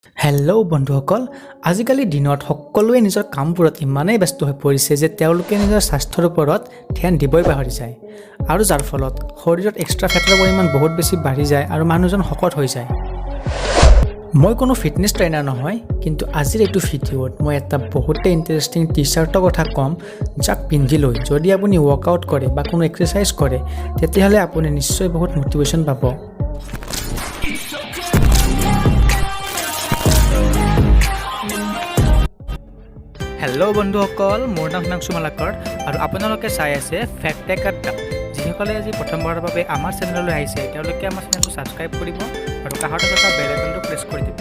Hello' বন্ধুসকল, আজিকালি দিনত সকলোৱে নিজৰ কামবোৰত ইমানেই ব্যস্ত হৈ পৰিছে যে তেওঁলোকে নিজৰ স্বাস্থ্যৰ ওপৰত ধ্যান দিবই পাহৰি যায় আৰু যাৰ ফলত শৰীৰত এক্সট্ৰা ফেটৰ পৰিমাণ বহুত বেছি বাঢ়ি যায় আৰু মানুহজন শকত হৈ যায়। মই কোনো ফিটনেছ ট্ৰেইনাৰ নহয়, কিন্তু আজিৰ এইটো ভিডিঅ'ত মই এটা বহুতেই ইণ্টাৰেষ্টিং টি-চাৰ্টৰ কথা ক'ম, যাক পিন্ধি লৈ যদি আপুনি ৱৰ্কআউট কৰে বা কোনো এক্সাৰচাইজ কৰে তেতিয়াহ'লে আপুনি নিশ্চয় বহুত মটিভেশ্যন পাব। হেল্ল' বন্ধুসকল, মোৰ নাম হিমাংশু মালাকৰ আৰু আপোনালোকে চাই আছে ফেক্ট টেক আড্ডা। যিসকলে আজি প্ৰথমবাৰৰ বাবে আমাৰ চেনেললৈ আহিছে তেওঁলোকে আমাৰ চেনেলটো ছাবস্ক্ৰাইব কৰিব আৰু কাষতে থকা বেল আইকনটো প্ৰেছ কৰি দিব।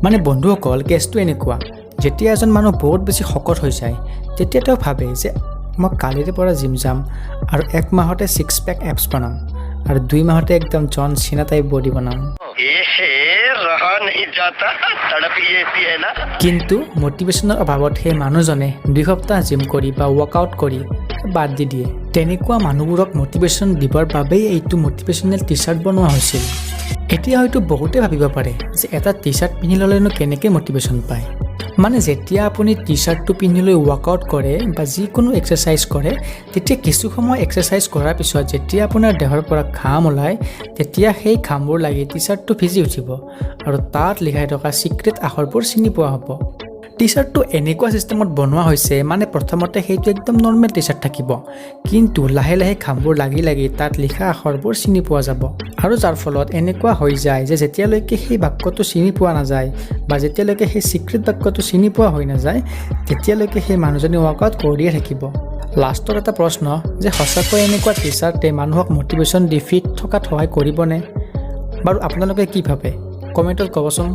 মানে বন্ধুসকল, কেছটো এনেকুৱা, যেতিয়া এজন মানুহ বহুত বেছি শকত হৈ যায় তেতিয়া তেওঁ ভাবে যে মই কালিৰে পৰা জিম যাম আৰু 1 মাহতে 6 পেক এপছ বনাম আৰু 2 মাহতে একদম জন চিনা টাইপ বডি বনাম। কিন্তু মটিভেশ্যনৰ অভাৱত সেই মানুহজনে 2 সপ্তাহ জিম কৰি বা ৱৰ্কআউট কৰি বাদ দি দিয়ে। তেনেকুৱা মানুহবোৰক মটিভেশ্যন দিবৰ বাবেই এইটো মটিভেশ্যনেল টি চাৰ্ট বনোৱা হৈছিল। এতিয়া হয়তো বহুতে ভাবিব পাৰে যে এটা টি চাৰ্ট পিন্ধি ল'লেনো কেনেকৈ মটিভেশ্যন পায়। মানে যেতিয়া আপুনি টি চাৰ্টটো পিন্ধি লৈ ৱৰ্কআউট কৰে বা যিকোনো এক্সাৰচাইজ কৰে তেতিয়া কিছু সময় এক্সাৰচাইজ কৰাৰ পিছত যেতিয়া আপোনাৰ দেহৰ পৰা ঘাম ওলায় তেতিয়া সেই ঘামবোৰ লাগি টি চাৰ্টটো ভিজি উঠিব আৰু তাত লিখাই থকা ছিক্ৰেট আখৰবোৰ চিনি পোৱা হ'ব। টি চাৰ্টটো এনেকুৱা ছিষ্টেমত বনোৱা হৈছে, মানে প্ৰথমতে সেইটো একদম নৰ্মেল টি চাৰ্ট থাকিব, কিন্তু লাহে লাহে ঘামবোৰ লাগি লাগি তাত লিখা আখৰবোৰ চিনি পোৱা যাব আৰু যাৰ ফলত এনেকুৱা হৈ যায় যে যেতিয়ালৈকে সেই বাক্যটো চিনি পোৱা নাযায় বা যেতিয়ালৈকে সেই ছিক্ৰেট বাক্যটো চিনি পোৱা হৈ নাযায় তেতিয়ালৈকে সেই মানুহজনে ৱৰ্কআউট কৰিয়ে থাকিব। লাষ্টত এটা প্ৰশ্ন যে সঁচাকৈ এনেকুৱা টি চাৰ্টে মানুহক মটিভেশ্যন দি ফিট থকাত সহায় কৰিবনে? বাৰু আপোনালোকে কি ভাবে? কমেণ্টত ক'বচোন।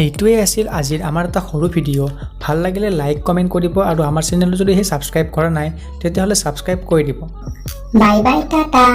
এইটোৱে আছিল আজিৰ আমাৰ এটা সৰু ভিডিঅ'। ভাল লাগিলে লাইক কমেণ্ট কৰিব আৰু আমাৰ চেনেলটো যদি ছাবস্ক্ৰাইব কৰা নাই তেতিয়াহ'লে ছাবস্ক্ৰাইব কৰি দিব। Bye bye, Tata.